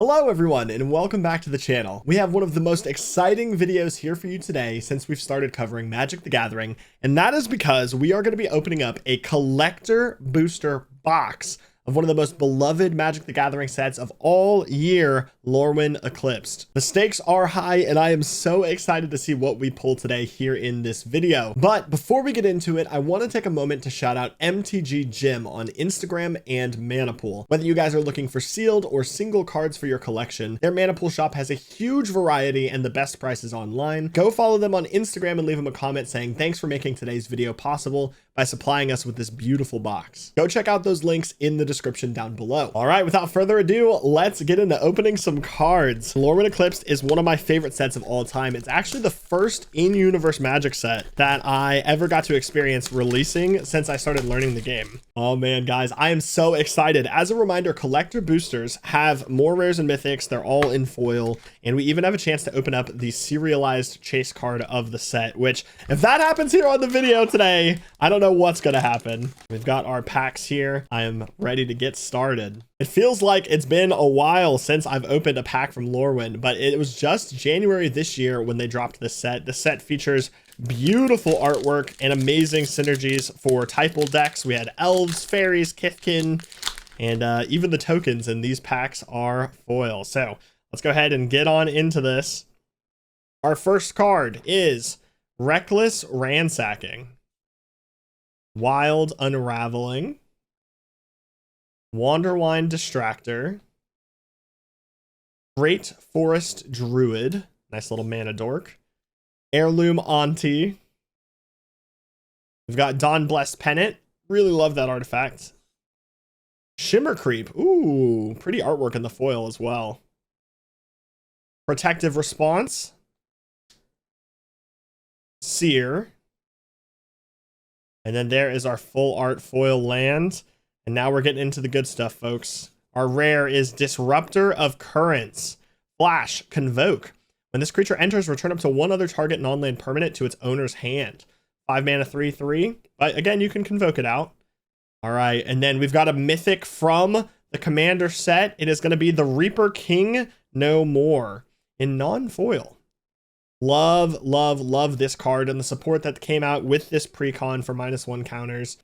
Hello everyone and welcome back to the channel. We have one of the most exciting videos here for you today since we've started covering Magic the Gathering, and that is because we are going to be opening up a collector booster box of one of the most beloved Magic the Gathering sets of all year, Lorwyn Eclipsed. The stakes are high and I am so excited to see what we pull today here in this video. But before we get into it, I want to take a moment to shout out MTG Gym on Instagram and Manapool. Whether you guys are looking for sealed or single cards for your collection, their Manapool shop has a huge variety and the best prices online. Go follow them on Instagram and leave them a comment saying thanks for making today's video possible by supplying us with this beautiful box. Go check out those links in the description down below. All right, without further ado, let's get into opening some cards. Lorwyn Eclipsed is one of my favorite sets of all time. It's actually the first in-universe Magic set that I ever got to experience releasing since I started learning the game. Oh man, guys, I am so excited. As a reminder, collector boosters have more rares and mythics. They're all in foil, and we even have a chance to open up the serialized chase card of the set, which if that happens here on the video today, I don't know what's gonna happen. We've got our packs here. I am ready to get started. It feels like it's been a while since I've opened a pack from Lorwyn, but it was just January this year when they dropped this set. The set features beautiful artwork and amazing synergies for typal decks. We had elves, fairies, Kithkin, and even the tokens in these packs are foil. So let's go ahead and get on into this. Our first card is Reckless Ransacking, Wild Unraveling, Wanderwine Distractor, Great Forest Druid, nice little mana dork, Heirloom Auntie. We've got Dawn Blessed Pennant, really love that artifact. Shimmer Creep, ooh, pretty artwork in the foil as well. Protective Response, Seer, and then there is our full art foil land. And now we're getting into the good stuff, folks. Our rare is Disruptor of Currents. Flash, Convoke. When this creature enters, return up to one other target non-land permanent to its owner's hand. 5 mana, 3/3. But again, you can convoke it out. All right, and then we've got a mythic from the Commander set. It is going to be the Reaper King No More in non-foil. Love, love, love this card and the support that came out with this precon for -1 counters.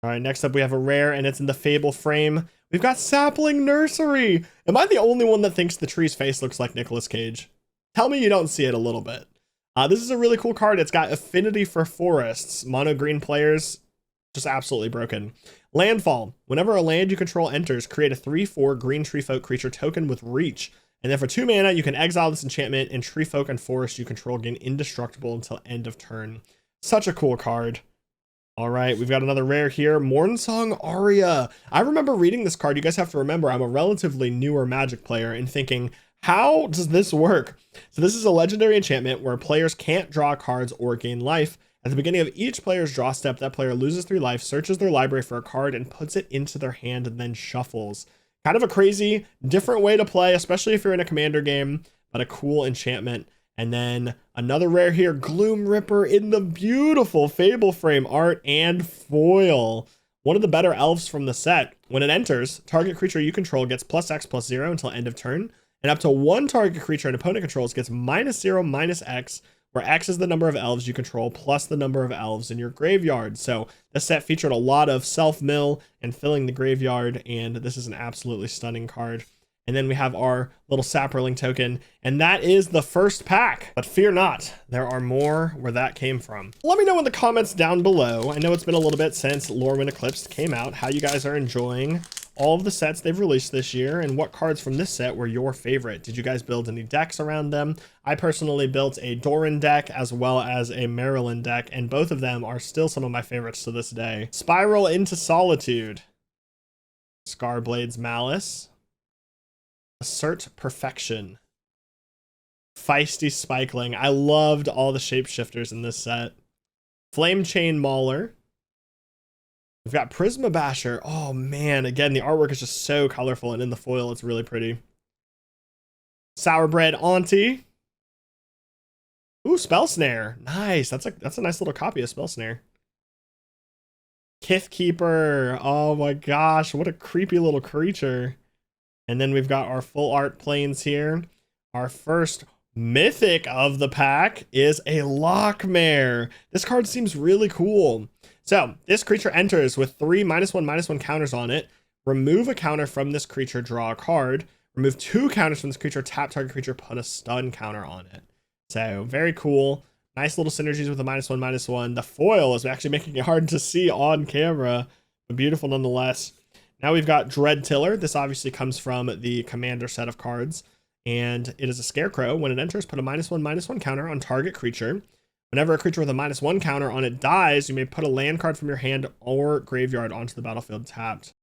All right, next up we have a rare, and it's in the Fable frame. We've got Sapling Nursery. Am I the only one that thinks the tree's face looks like Nicolas Cage? Tell me you don't see it a little bit. This is a really cool card. It's got affinity for forests. Mono green players, just absolutely broken. Landfall. Whenever a land you control enters, create a 3/4 green tree folk creature token with reach. And then for 2 mana, you can exile this enchantment, and tree folk and forest you control gain indestructible until end of turn. Such a cool card. All right, we've got another rare here, Mornsong Aria. I remember reading this card. You guys have to remember, I'm a relatively newer Magic player and thinking, how does this work? So this is a legendary enchantment where players can't draw cards or gain life. At the beginning of each player's draw step, that player loses 3 life, searches their library for a card, and puts it into their hand and then shuffles. Kind of a crazy, different way to play, especially if you're in a commander game, but a cool enchantment. And then another rare here, Gloom Ripper in the beautiful Fable frame art and foil. One of the better elves from the set. When it enters, target creature you control gets +X/+0 until end of turn, and up to 1 target creature an opponent controls gets -0/-X, where X is the number of elves you control plus the number of elves in your graveyard. So this set featured a lot of self-mill and filling the graveyard, and this is an absolutely stunning card. And then we have our little Saproling token, and that is the first pack. But fear not, there are more where that came from. Let me know in the comments down below. I know it's been a little bit since Lorwyn Eclipsed came out, how you guys are enjoying all of the sets they've released this year, and what cards from this set were your favorite. Did you guys build any decks around them? I personally built a Doran deck as well as a Maryland deck, and both of them are still some of my favorites to this day. Spiral into Solitude, Scarblade's Malice, Assert Perfection, Feisty Spikeling. I loved all the shapeshifters in this set. Flame Chain Mauler. We've got Prisma Basher. Oh man, again, the artwork is just so colorful, and in the foil it's really pretty. Sourbread Auntie. Ooh, Spell Snare. Nice. That's a nice little copy of Spell Snare. Kithkeeper. Oh my gosh, what a creepy little creature. And then we've got our full art planes here. Our first mythic of the pack is a Lockmare. This card seems really cool. So this creature enters with 3 -1/-1 counters on it. Remove a counter from this creature, draw a card. Remove 2 counters from this creature, tap target creature, put a stun counter on it. So very cool. Nice little synergies with the -1/-1. The foil is actually making it hard to see on camera, but beautiful nonetheless. Now we've got Dread Tiller. This obviously comes from the commander set of cards, and it is a scarecrow. When it enters, put a -1/-1 counter on target creature. Whenever a creature with a -1 counter on it dies, you may put a land card from your hand or graveyard onto the battlefield tapped.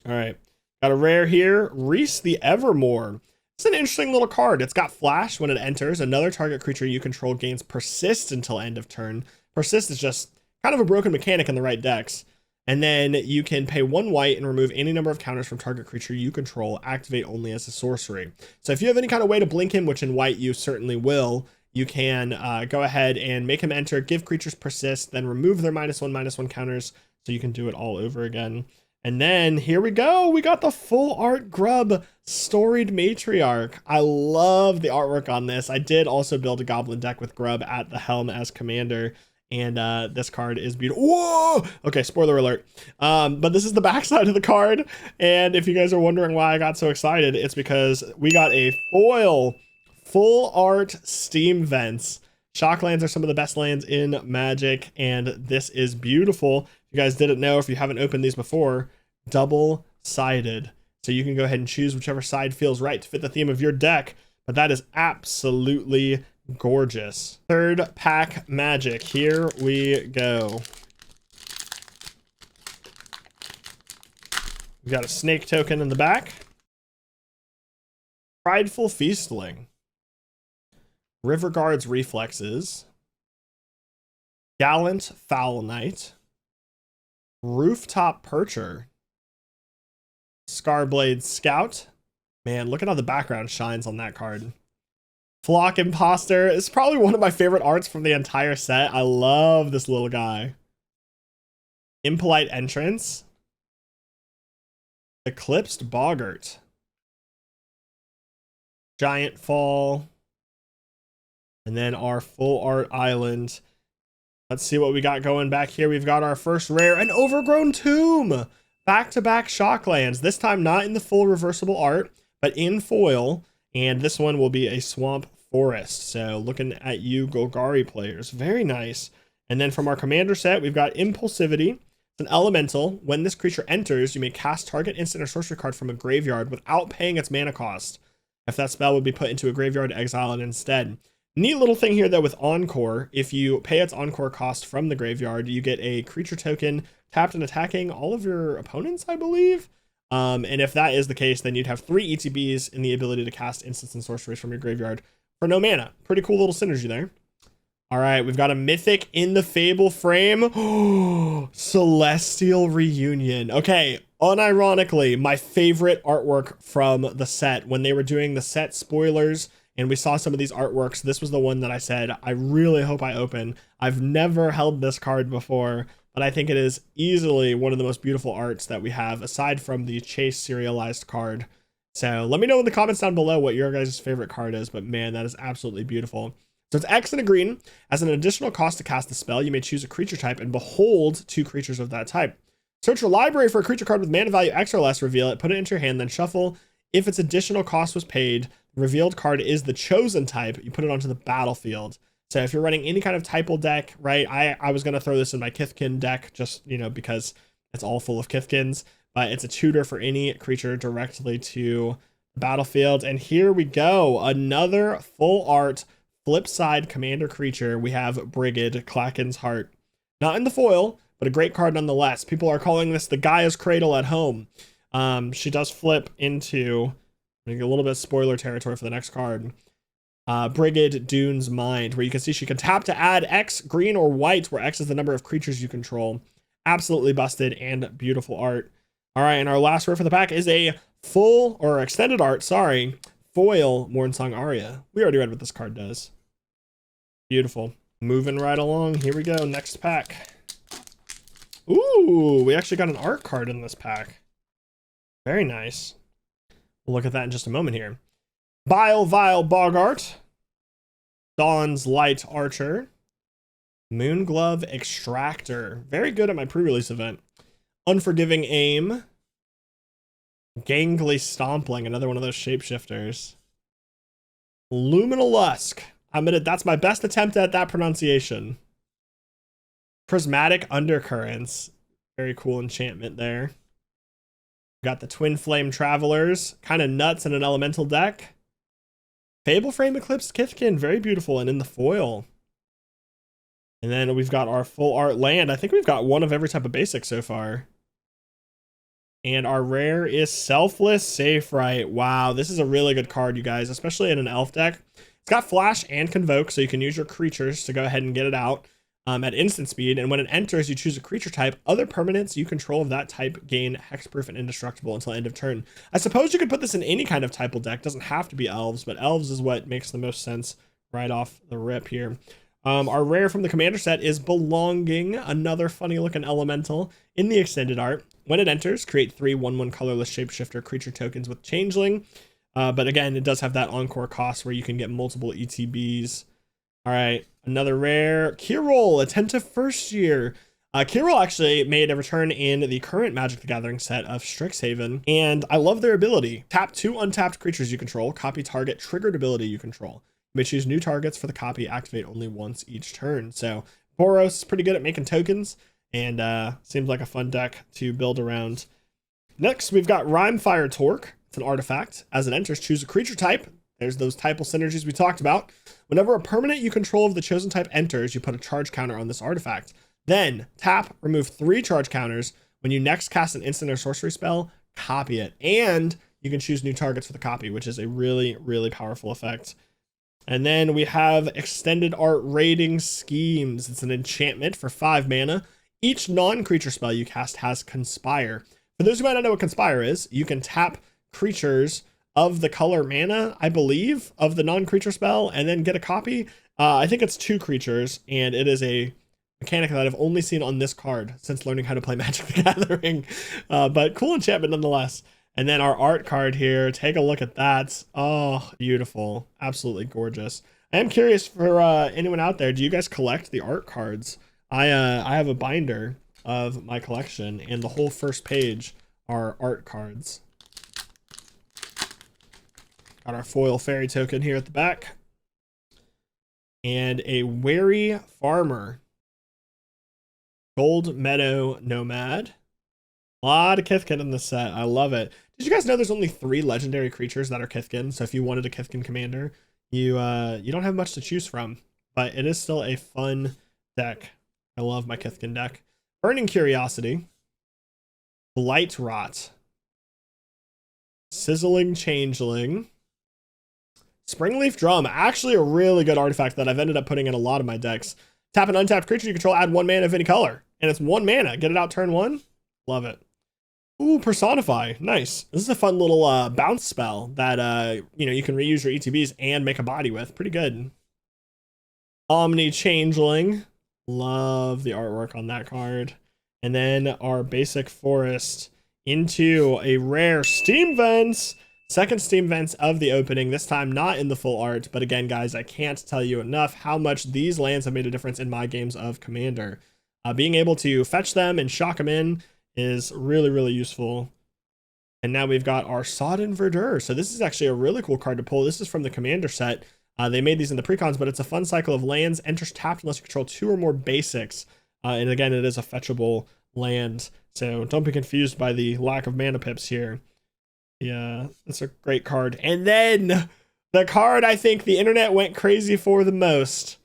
All right, got a rare here, Reese the Evermore. It's an interesting little card. It's got flash. When it enters, another target creature you control gains persist until end of turn. Persist is just kind of a broken mechanic in the right decks. And then you can pay 1 white and remove any number of counters from target creature you control, activate only as a sorcery. So if you have any kind of way to blink him, which in white you certainly will, you can go ahead and make him enter, give creatures persist, then remove their -1/-1 counters so you can do it all over again. And then here we go. We got the full art Grub Storied Matriarch. I love the artwork on this. I did also build a goblin deck with Grub at the helm as commander. And this card is beautiful. Whoa! Okay, spoiler alert. But this is the backside of the card. And if you guys are wondering why I got so excited, it's because we got a foil full art Steam Vents. Shocklands are some of the best lands in Magic, and this is beautiful. If you guys didn't know, if you haven't opened these before, double-sided. So you can go ahead and choose whichever side feels right to fit the theme of your deck. But that is absolutely gorgeous. Third pack Magic. Here we go. We got a snake token in the back. Prideful Feastling. River Guard's Reflexes. Gallant Foul Knight. Rooftop Percher. Scarblade Scout. Man, look at how the background shines on that card. Flock Imposter is probably one of my favorite arts from the entire set. I love this little guy. Impolite Entrance. Eclipsed Boggart. Giant Fall. And then our full art island. Let's see what we got going back here. We've got our first rare, an Overgrown Tomb. Back-to-back Shocklands. This time not in the full reversible art, but in foil. And this one will be a Swamp Forest. So looking at you Golgari players. Very nice. And then from our commander set, we've got Impulsivity. It's an elemental. When this creature enters, you may cast target instant or sorcery card from a graveyard without paying its mana cost. If that spell would be put into a graveyard, exile it instead. Neat little thing here though with Encore. If you pay its Encore cost from the graveyard, you get a creature token tapped and attacking all of your opponents, I believe. And if that is the case, then you'd have 3 ETBs in the ability to cast instants and sorceries from your graveyard for no mana. Pretty cool little synergy there. All right, we've got a mythic in the Fable frame. Oh, Celestial Reunion. Okay, unironically, my favorite artwork from the set. When they were doing the set spoilers and we saw some of these artworks, this was the one that I said, I really hope I open. I've never held this card before, but I think it is easily one of the most beautiful arts that we have, aside from the Chase serialized card. So let me know in the comments down below what your guys' favorite card is, but man, that is absolutely beautiful. So it's X and a green. As an additional cost to cast the spell, you may choose a creature type and behold 2 creatures of that type. Search your library for a creature card with mana value X or less, reveal it, put it into your hand, then shuffle. If its additional cost was paid, the revealed card is the chosen type. You put it onto the battlefield. So if you're running any kind of typal deck, right? I was going to throw this in my Kithkin deck just, you know, because it's all full of Kithkins, but it's a tutor for any creature directly to the battlefield. And here we go. Another full art flip side commander creature. We have Brigid, Klaken's Heart. Not in the foil, but a great card nonetheless. People are calling this the Gaia's Cradle at home. She does flip into a little bit of spoiler territory for the next card. Brigid, Dune's Mind, where you can see she can tap to add X, green or white, where X is the number of creatures you control. Absolutely busted and beautiful art. All right, and our last rare for the pack is a full, or extended art, sorry, foil Mornsong Aria. We already read what this card does. Beautiful. Moving right along, here we go, next pack. Ooh, we actually got an art card in this pack. Very nice. We'll look at that in just a moment here. Vile Bogart. Dawn's Light Archer. Moonglove Extractor. Very good at my pre-release event. Unforgiving Aim. Gangly Stompling, another one of those shapeshifters. Luminal Lusk. That's my best attempt at that pronunciation. Prismatic Undercurrents. Very cool enchantment there. Got the Twin Flame Travelers. Kind of nuts in an elemental deck. Fableframe Eclipsed Kithkin. Very beautiful and in the foil. And then we've got our full art land. I think we've got one of every type of basic so far. And our rare is Selfless Safe-Right. Wow, this is a really good card, you guys, especially in an elf deck. It's got Flash and Convoke, so you can use your creatures to go ahead and get it out at instant speed. And when it enters, you choose a creature type. Other permanents you control of that type gain hexproof and indestructible until end of turn. I suppose you could put this in any kind of typal deck. It doesn't have to be elves, but elves is what makes the most sense right off the rip here. Our rare from the commander set is Belonging, another funny looking elemental in the extended art. When it enters, create 3 1/1 colorless shapeshifter creature tokens with Changeling. But again, it does have that encore cost where you can get multiple ETBs. All right, another rare, Kirol, Attentive First Year. Kirol actually made a return in the current Magic the Gathering set of Strixhaven, and I love their ability. Tap 2 untapped creatures you control, copy target triggered ability you control. You may choose new targets for the copy, activate only once each turn. So Boros is pretty good at making tokens, and seems like a fun deck to build around. Next, we've got Rhymefire Torque. It's an artifact. As it enters, choose a creature type. There's those typal synergies we talked about. Whenever a permanent you control of the chosen type enters, you put a charge counter on this artifact. Then tap, remove 3 charge counters. When you next cast an instant or sorcery spell, copy it. And you can choose new targets for the copy, which is a really, really powerful effect. And then we have Extended Art Raiding Schemes. It's an enchantment for 5 mana. Each non-creature spell you cast has Conspire. For those who might not know what Conspire is, you can tap creatures of the color mana, I believe, of the non-creature spell, and then get a copy. I think it's 2 creatures, and it is a mechanic that I've only seen on this card since learning how to play Magic the Gathering. But cool enchantment nonetheless. And then our art card here, take a look at that. Oh, beautiful. Absolutely gorgeous. I am curious for anyone out there, do you guys collect the art cards? I have a binder of my collection, and the whole first page are art cards. Got our foil fairy token here at the back. And a Wary Farmer. Gold Meadow Nomad. A lot of Kithkin in the set. I love it. Did you guys know there's only 3 legendary creatures that are Kithkin? So if you wanted a Kithkin commander, you don't have much to choose from. But it is still a fun deck. I love my Kithkin deck. Burning Curiosity. Blight Rot. Sizzling Changeling. Springleaf Drum. Actually a really good artifact that I've ended up putting in a lot of my decks. Tap an untapped creature you control, add 1 mana of any color. And it's 1 mana. Get it out turn 1. Love it. Ooh, Personify. Nice. This is a fun little bounce spell that you can reuse your ETBs and make a body with. Pretty good. Omni Changeling. Love the artwork on that card. And then our basic forest into a rare Steam Vents. Second Steam Vents of the opening, this time not in the full art, but again, guys, I can't tell you enough how much these lands have made a difference in my games of Commander. Being able to fetch them and shock them in is really, really useful. And now we've got our Sodden Verdure. So this is actually a really cool card to pull. This is from the Commander set. They made these in the precons, but it's a fun cycle of lands. Enters tapped unless you control 2 or more basics. And again, it is a fetchable land. So don't be confused by the lack of mana pips here. Yeah, that's a great card. And then the card I think the internet went crazy for the most.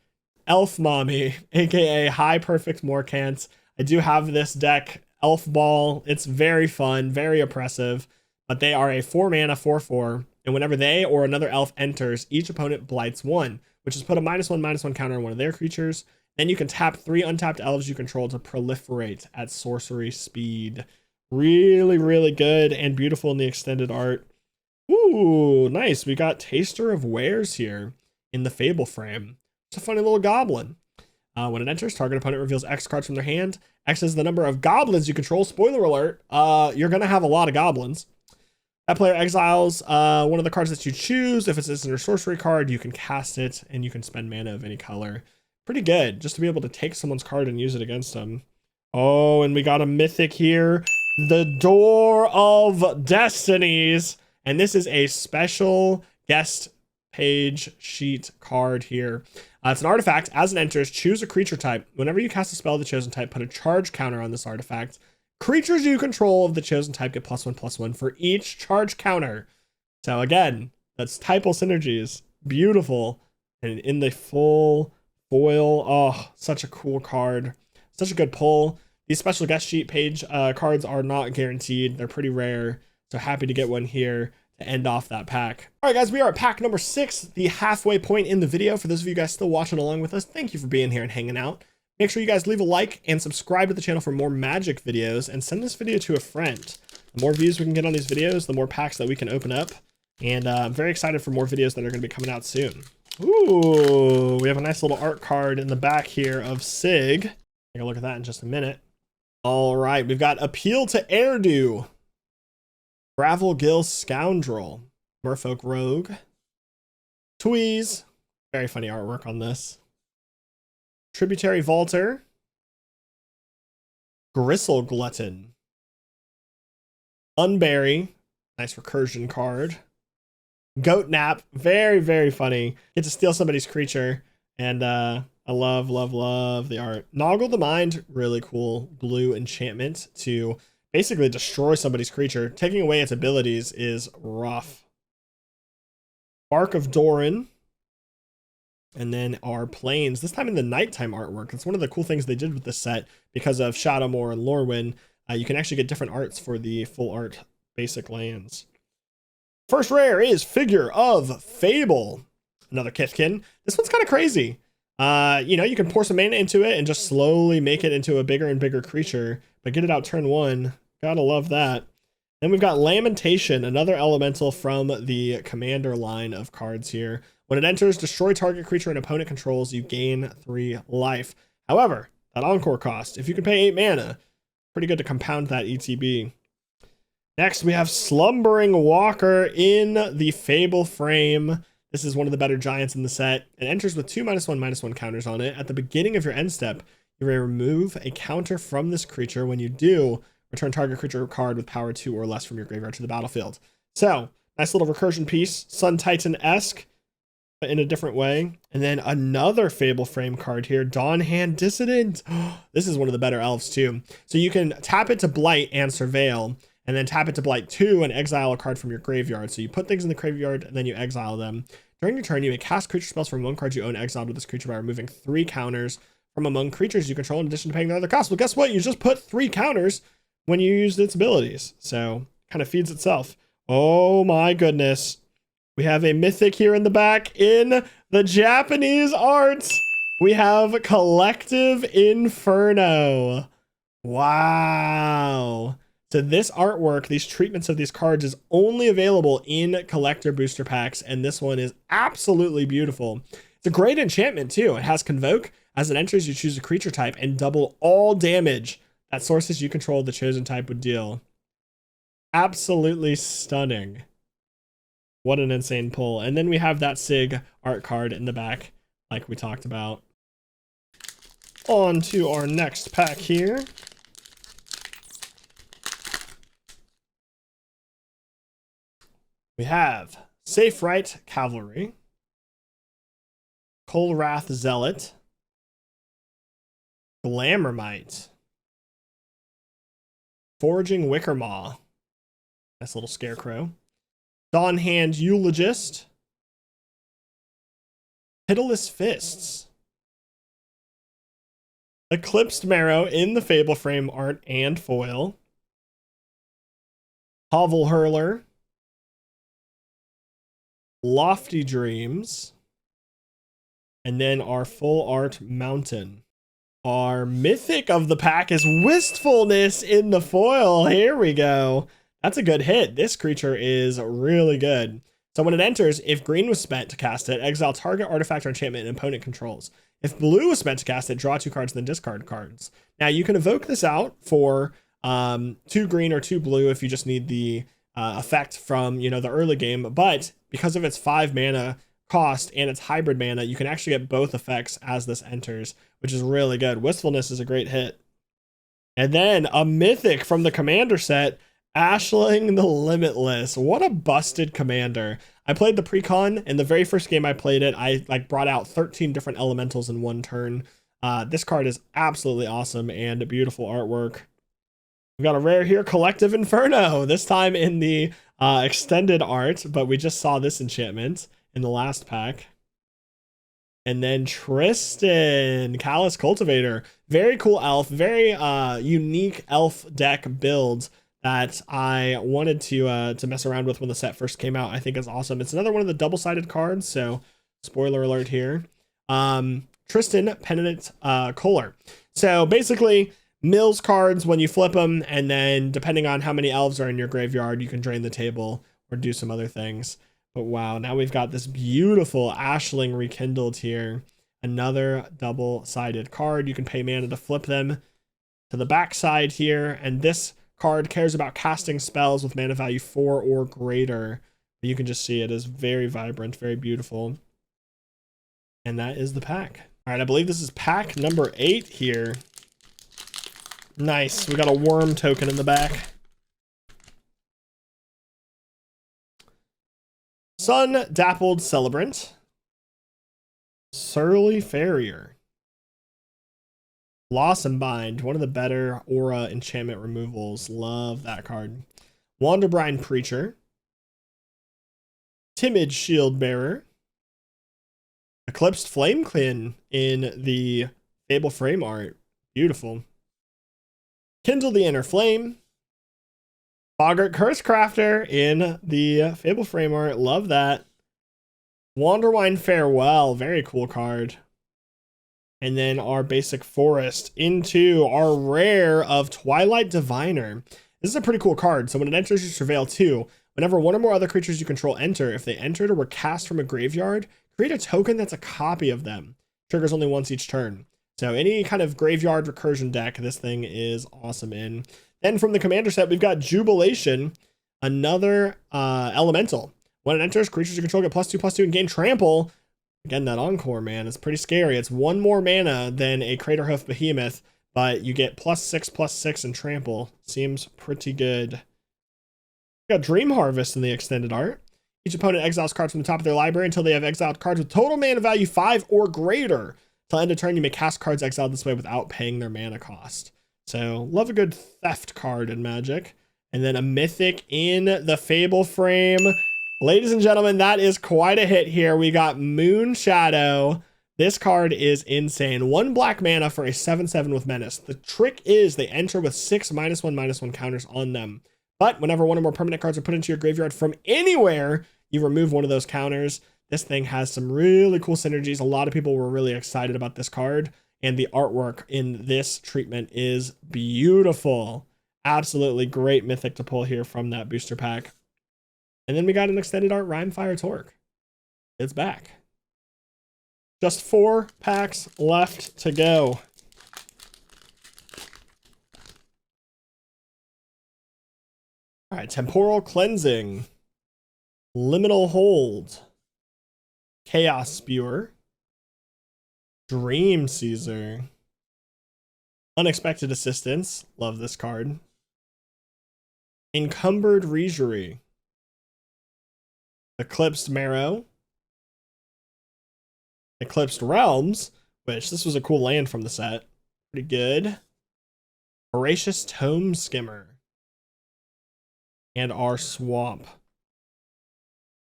Elf Mommy, aka High Perfect Morcant. I do have this deck, Elf Ball. It's very fun, very oppressive, but they are a 4 mana 4/4, and whenever they or another elf enters, each opponent blights 1, which is put a -1/-1 counter on one of their creatures. Then you can tap 3 untapped elves you control to proliferate at sorcery speed. Really, really good and beautiful in the extended art. Ooh, nice. We got Taster of Wares here in the Fable frame. It's a funny little goblin. When it enters, target opponent reveals X cards from their hand. X is the number of goblins you control. Spoiler alert, you're going to have a lot of goblins. That player exiles one of the cards that you choose. If it's instant or sorcery card, you can cast it and you can spend mana of any color. Pretty good, just to be able to take someone's card and use it against them. Oh, and we got a mythic here. The Door of Destinies. And this is a special guest page sheet card here. It's an artifact. As it enters, choose a creature type. Whenever you cast a spell of the chosen type, put a charge counter on this artifact. Creatures you control of the chosen type get +1/+1 for each charge counter. So again, that's typal synergies. Beautiful. And in the full foil, oh, such a cool card. Such a good pull. These special guest sheet page cards are not guaranteed. They're pretty rare. So happy to get one here to end off that pack. All right, guys, we are at pack number 6, the halfway point in the video. For those of you guys still watching along with us, thank you for being here and hanging out. Make sure you guys leave a like and subscribe to the channel for more Magic videos, and send this video to a friend. The more views we can get on these videos, the more packs that we can open up. And I'm very excited for more videos that are going to be coming out soon. Ooh, we have a nice little art card in the back here of Sig. Take a look at that in just a minute. All right, we've got Appeal to Erdu, Gravelgill Scoundrel, Merfolk Rogue, Tweeze, very funny artwork on this, Tributary Vaulter, Gristle Glutton, Unbury, nice recursion card, Goat Nap, very, very funny. Get to steal somebody's creature, and I love the art. Noggle the Mind, really cool blue enchantment to basically destroy somebody's creature. Taking away its abilities is rough. Bark of Doran. And then our Plains, this time in the nighttime artwork. That's one of the cool things they did with this set because of Shadowmoor and Lorwyn. You can actually get different arts for the full art basic lands. First rare is Figure of Fable. Another Kithkin. This one's kind of crazy. You know, you can pour some mana into it and just slowly make it into a bigger and bigger creature, but get it out turn 1. Gotta love that. Then we've got Lamentation, another elemental from the commander line of cards here. When it enters, destroy target creature an opponent controls, you gain 3 life. However, that encore cost, if you can pay 8 mana, pretty good to compound that ETB. Next, we have Slumbering Walker in the Fable frame. This is one of the better giants in the set. It enters with 2 -1/-1 counters on it. At the beginning of your end step, you may remove a counter from this creature. When you do, return target creature card with power 2 or less from your graveyard to the battlefield. So, nice little recursion piece, Sun Titan-esque, but in a different way. And then another Fable frame card here, Dawnhand Dissident. This is one of the better elves too. So you can tap it to Blight and Surveil, and then tap it to Blight 2 and exile a card from your graveyard. So you put things in the graveyard and then you exile them. During your turn, you may cast creature spells from one card you own exiled with this creature by removing 3 counters from among creatures you control in addition to paying their other costs. Well, guess what? You just put 3 counters when you used its abilities. So kind of feeds itself. Oh my goodness. We have a mythic here in the back in the Japanese art. We have Collective Inferno. Wow. So this artwork, these treatments of these cards is only available in collector booster packs, and this one is absolutely beautiful. It's a great enchantment too. It has Convoke. As it enters, you choose a creature type and double all damage that sources you control the chosen type would deal. Absolutely stunning. What an insane pull. And then we have that Sig art card in the back, like we talked about. On to our next pack here. We have Safe Right Cavalry, Kolrath Zealot, Glamourmite, Foraging Wickermaw, nice little scarecrow, Dawnhand Eulogist, Pitiless Fists, Eclipsed Marrow in the Fable frame art and foil, Hovel Hurler, Lofty Dreams, and then our full art Mountain. Our mythic of the pack is Wistfulness in the foil. Here we go. That's a good hit. This creature is really good. So when it enters, if green was spent to cast it, exile target artifact or enchantment and opponent controls. If blue was spent to cast it, draw 2 cards and then discard cards. Now you can evoke this out for 2 green or 2 blue if you just need the effect from, you know, the early game, but because of its 5 mana cost and its hybrid mana, you can actually get both effects as this enters, which is really good. Wistfulness is a great hit. And then a mythic from the commander set, Ashling the Limitless. What a busted commander. I played the precon, and the very first game I played it, I like brought out 13 different elementals in one turn. This card is absolutely awesome and beautiful artwork. We've got a rare here, Collective Inferno, this time in the extended art, but we just saw this enchantment in the last pack. And then Tristan, Callous Cultivator. Very cool elf, very unique elf deck build that I wanted to mess around with when the set first came out. I think it's awesome. It's another one of the double-sided cards, so spoiler alert here. Tristan, Penitent Kohler. So basically, mills cards when you flip them, and then depending on how many elves are in your graveyard, you can drain the table or do some other things. But wow, now we've got this beautiful Ashling Rekindled here. Another double-sided card. You can pay mana to flip them to the back side here, and this card cares about casting spells with mana value 4 or greater. You can just see it is very vibrant, very beautiful. And that is the pack. All right, I believe this is pack number 8 here. Nice, we got a worm token in the back. Sun Dappled Celebrant. Surly Farrier. Blossom Bind, one of the better aura enchantment removals. Love that card. Wanderbrine Preacher. Timid Shield Bearer. Eclipsed Flamekin in the Fable frame art. Beautiful. Kindle the Inner Flame. Boggart Cursecrafter in the Fable frame art. Love that. Wanderwine Farewell. Very cool card. And then our basic forest into our rare of Twilight Diviner. This is a pretty cool card. So when it enters your Surveil 2, whenever one or more other creatures you control enter, if they entered or were cast from a graveyard, create a token that's a copy of them. Triggers only once each turn. So any kind of graveyard recursion deck, this thing is awesome in. Then from the commander set, we've got Jubilation, another elemental. When it enters, creatures you control get +2/+2 and gain trample. Again, that Encore, man, is pretty scary. It's 1 more mana than a Craterhoof Behemoth, but you get +6/+6 and trample. Seems pretty good. We got Dream Harvest in the extended art. Each opponent exiles cards from the top of their library until they have exiled cards with total mana value 5 or greater. Till end of turn, you may cast cards exiled this way without paying their mana cost. So, love a good theft card in Magic. And then a mythic in the Fable frame. Ladies and gentlemen, that is quite a hit here. We got Moon Shadow. This card is insane. 1 black mana for a 7/7 with Menace. The trick is they enter with 6 -1/-1 counters on them. But whenever one or more permanent cards are put into your graveyard from anywhere, you remove one of those counters. This thing has some really cool synergies. A lot of people were really excited about this card, and the artwork in this treatment is beautiful. Absolutely great mythic to pull here from that booster pack. And then we got an extended art Rhymefire Torque. It's back. Just 4 packs left to go. All right, Temporal Cleansing, Liminal Hold, Chaos Spewer, Dream Caesar, Unexpected Assistance, love this card, Encumbered Regery, Eclipsed Marrow, Eclipsed Realms, which this was a cool land from the set, pretty good, Voracious Tome Skimmer, and our Swamp.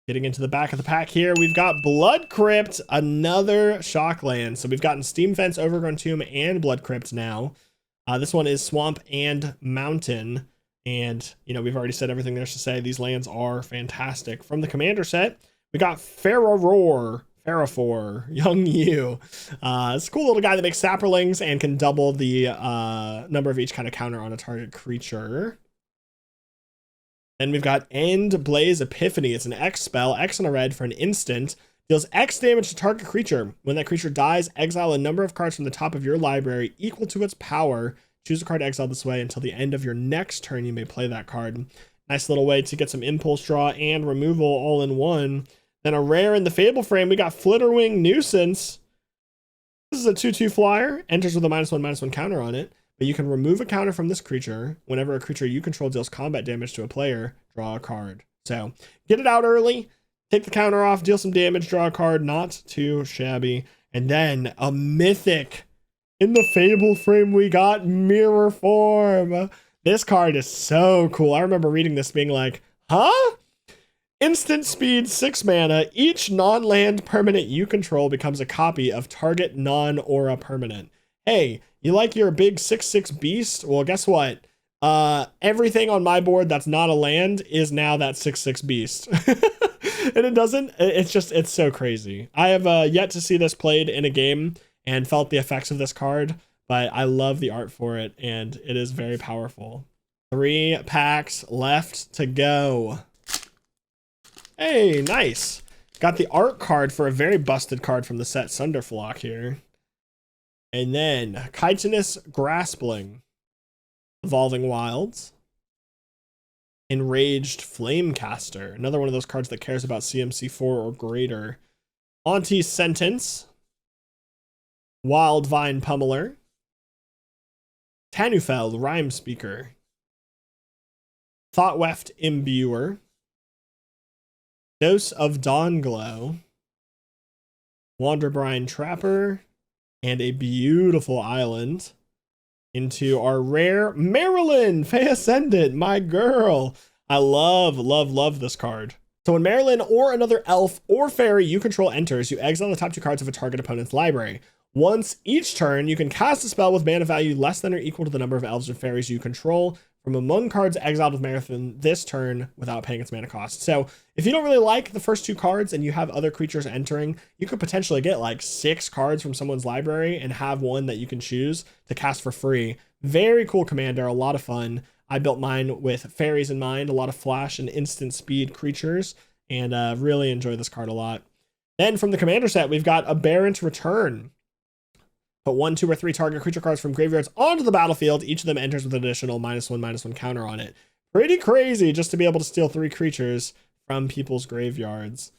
Getting into the back of the pack here, we've got Blood Crypt, another shock land. So we've gotten Steam Fence, Overgrown Tomb, and Blood Crypt now. This one is Swamp and Mountain. And, you know, we've already said everything there's to say. These lands are fantastic. From the commander set, we got Pharaoh Young Yu. It's a cool little guy that makes Saprolings and can double the number of each kind of counter on a target creature. Then we've got End Blaze Epiphany. It's an X spell, X on a red for an instant. Deals X damage to target creature. When that creature dies, exile a number of cards from the top of your library equal to its power. Choose a card exiled this way until the end of your next turn. You may play that card. Nice little way to get some impulse draw and removal all in one. Then a rare in the Fable frame, we got Flitterwing Nuisance. This is a 2/2 flyer, enters with a -1/-1 counter on it, but you can remove a counter from this creature. Whenever a creature you control deals combat damage to a player, draw a card. So get it out early, take the counter off, deal some damage, draw a card, not too shabby. And then a mythic. In the Fable frame, we got Mirror Form. This card is so cool. I remember reading this being like, huh? Instant speed, 6 mana. Each non-land permanent you control becomes a copy of target non-aura permanent. Hey, you like your big 6/6 beast? Well, guess what? Everything on my board that's not a land is now that 6/6 beast. And it's so crazy. I have yet to see this played in a game and felt the effects of this card, but I love the art for it, and it is very powerful. 3 packs left to go. Hey, nice. Got the art card for a very busted card from the set, Sunderflock here. And then Chitinous Graspling, Evolving Wilds, Enraged Flamecaster, another one of those cards that cares about CMC 4 or greater. Auntie's Sentence, Wildvine Pummeler, Tanufel Rhyme Speaker, Thoughtweft Imbuer, Dose of Dawnglow, Wanderbrine Trapper, and a beautiful island into our rare Marilyn Fey Ascendant, my girl. I love this card. So when Marilyn or another elf or fairy you control enters, you exile the top 2 cards of a target opponent's library. Once each turn, you can cast a spell with mana value less than or equal to the number of elves or fairies you control from among cards exiled with Marathon this turn without paying its mana cost. So if you don't really like the first 2 cards and you have other creatures entering, you could potentially get like 6 cards from someone's library and have one that you can choose to cast for free. Very cool commander, a lot of fun. I built mine with fairies in mind, a lot of flash and instant speed creatures, and really enjoy this card a lot. Then from the commander set, we've got Aberrant Return. Put 1, 2, or 3 target creature cards from graveyards onto the battlefield. Each of them enters with an additional -1/-1 counter on it. Pretty crazy just to be able to steal 3 creatures from people's graveyards.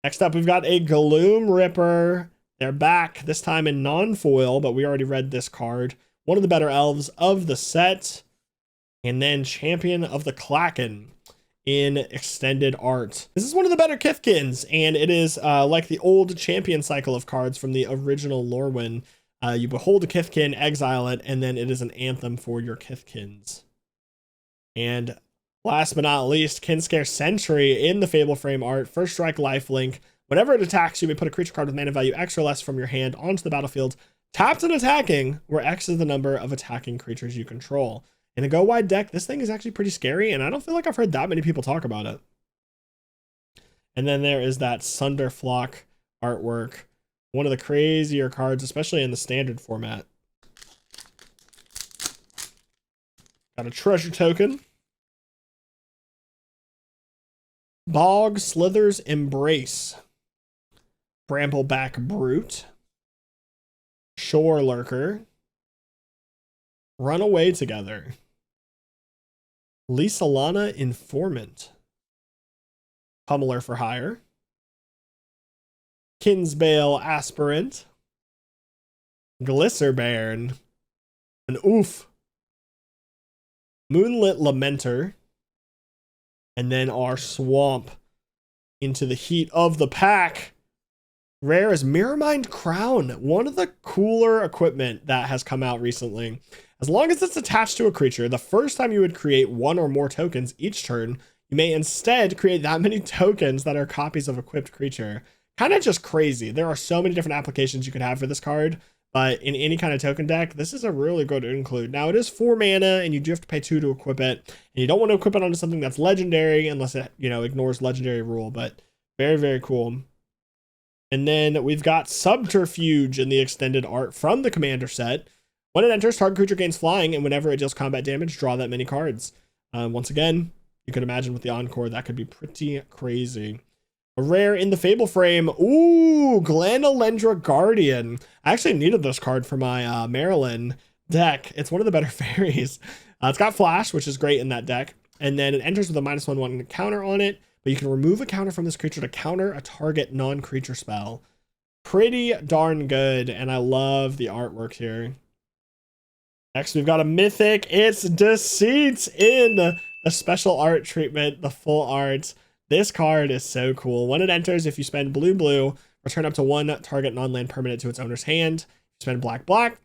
Next up, we've got a Gloom Ripper. They're back, this time in non-foil, but we already read this card. One of the better elves of the set. And then Champion of the Klaken in extended art. This is one of the better Kithkins, and it is like the old champion cycle of cards from the original Lorwyn. You behold a Kithkin, exile it, and then it is an anthem for your Kithkins. And last but not least, Kinscare Sentry in the Fable frame art. First strike, lifelink. Whenever it attacks, you may put a creature card with mana value X or less from your hand onto the battlefield, tapped and attacking, where X is the number of attacking creatures you control. In a go-wide deck, this thing is actually pretty scary, and I don't feel like I've heard that many people talk about it. And then there is that Sunderflock artwork. One of the crazier cards, especially in the standard format. Got a treasure token. Bog Slither's Embrace. Brambleback Brute. Shore Lurker. Run Away Together. Lysalana Informant. Pummeler for Hire. Kinsbale Aspirant. Glisserbairn. An Oof. Moonlit Lamenter. And then our Swamp into the heat of the pack. Rare is Mirrormind Crown, one of the cooler equipment that has come out recently. As long as it's attached to a creature, the first time you would create 1 or more tokens each turn, you may instead create that many tokens that are copies of equipped creature. Kind of just crazy. There are so many different applications you could have for this card, but in any kind of token deck, this is a really good include. Now, it is 4 mana, and you do have to pay 2 to equip it, and you don't want to equip it onto something that's legendary unless it, ignores legendary rule, but very, very cool. And then we've got Subterfuge in the extended art from the commander set. When it enters, target creature gains flying, and whenever it deals combat damage, draw that many cards. Once again, you could imagine with the Encore, that could be pretty crazy. A rare in the Fable frame. Ooh, Glanalendra Guardian. I actually needed this card for my Marilyn deck. It's one of the better fairies. It's got Flash, which is great in that deck. and then it enters with a -1/1 counter on it, but you can remove a counter from this creature to counter a target non-creature spell. Pretty darn good, and I love the artwork here. Next, we've got a mythic. It's Deceit in the special art treatment, the full art. This card is so cool. When it enters, if you spend blue, return up to 1 target non-land permanent to its owner's hand. If you spend black,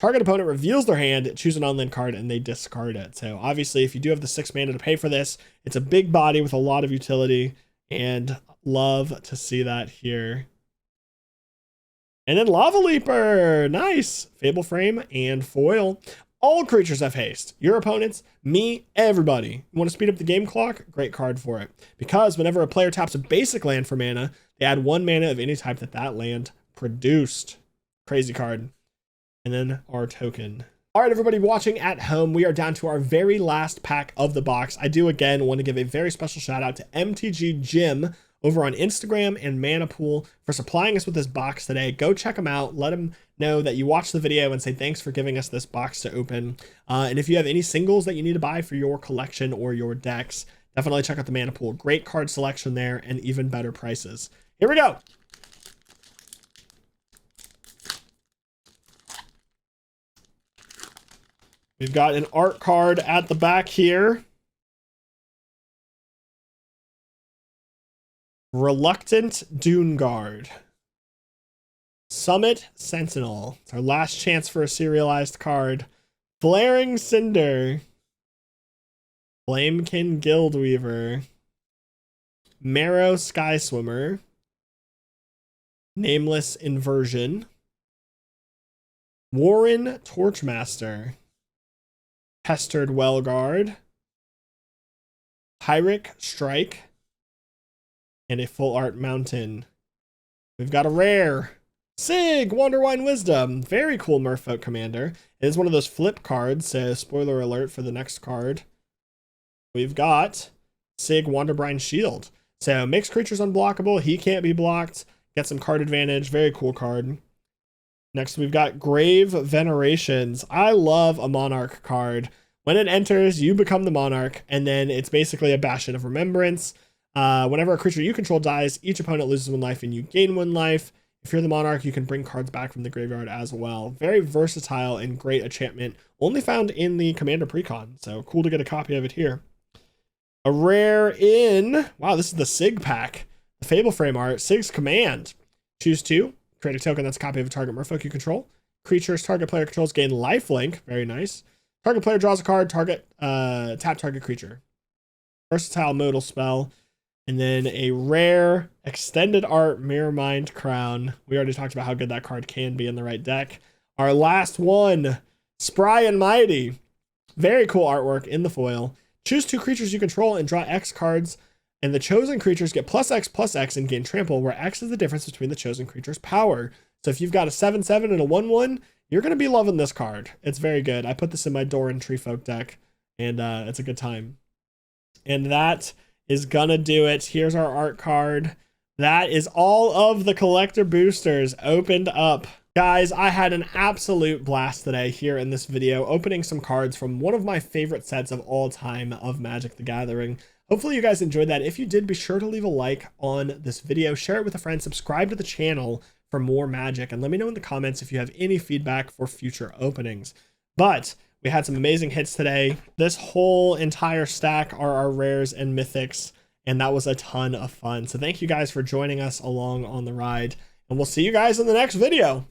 target opponent reveals their hand, choose a non-land card, and they discard it. So obviously, if you do have the 6 mana to pay for this, it's a big body with a lot of utility, and love to see that here. And then Lava Leaper, nice. Fable Frame and foil. All creatures have haste. Your opponents, me, everybody. You want to speed up the game clock? Great card for it. Because whenever a player taps a basic land for mana, they add 1 mana of any type that land produced. Crazy card. And then our token. All right, everybody watching at home, we are down to our very last pack of the box. I do again want to give a very special shout out to MTG Jim over on Instagram and Mana Pool for supplying us with this box today. Go check them out. Let them know that you watched the video and say thanks for giving us this box to open. And if you have any singles that you need to buy for your collection or your decks, definitely check out the Mana Pool. Great card selection there and even better prices. Here we go. We've got an art card at the back here. Reluctant Dune Guard. Summit Sentinel. It's our last chance for a serialized card. Flaring Cinder. Flamekin Guildweaver. Marrow Sky Swimmer. Nameless Inversion. Warren Torchmaster. Pestered Wellguard. Pyrrhic Strike. And a full art mountain. We've got a rare. Sig, Wanderwine Wisdom. Very cool Merfolk commander. It is one of those flip cards, so spoiler alert for the next card. We've got Sig, Wanderbrine Shield. So makes creatures unblockable. He can't be blocked. Get some card advantage. Very cool card. Next, we've got Grave Venerations. I love a Monarch card. When it enters, you become the Monarch, and then it's basically a Bastion of Remembrance. Whenever a creature you control dies, each opponent loses 1 life and you gain 1 life. If you're the Monarch, you can bring cards back from the graveyard as well. Very versatile and great enchantment. Only found in the Commander Precon, so cool to get a copy of it here. A rare in... Wow, this is the Sig pack. The Fable Frame art. Sig's Command. Choose 2. Create a token that's a copy of a target Merfolk you control. Creatures target player controls gain lifelink. Very nice. Target player draws a card. Tap target creature. Versatile modal spell. And then a rare extended art Mirror Mind Crown. We already talked about how good that card can be in the right deck. Our last one, Spry and Mighty. Very cool artwork in the foil. Choose 2 creatures you control and draw X cards. And the chosen creatures get +X/+X and gain trample, where X is the difference between the chosen creature's power. So if you've got a 7/7 and a 1/1, you're going to be loving this card. It's very good. I put this in my Doran Treefolk deck, and it's a good time. And that is gonna do it. Here's our art card. That is all of the collector boosters opened up. Guys, I had an absolute blast today here in this video, opening some cards from one of my favorite sets of all time of Magic the Gathering. Hopefully you guys enjoyed that. If you did, be sure to leave a like on this video, share it with a friend, subscribe to the channel for more Magic, and let me know in the comments if you have any feedback for future openings. But we had some amazing hits today. This whole entire stack are our rares and mythics, and that was a ton of fun. So thank you guys for joining us along on the ride, and we'll see you guys in the next video.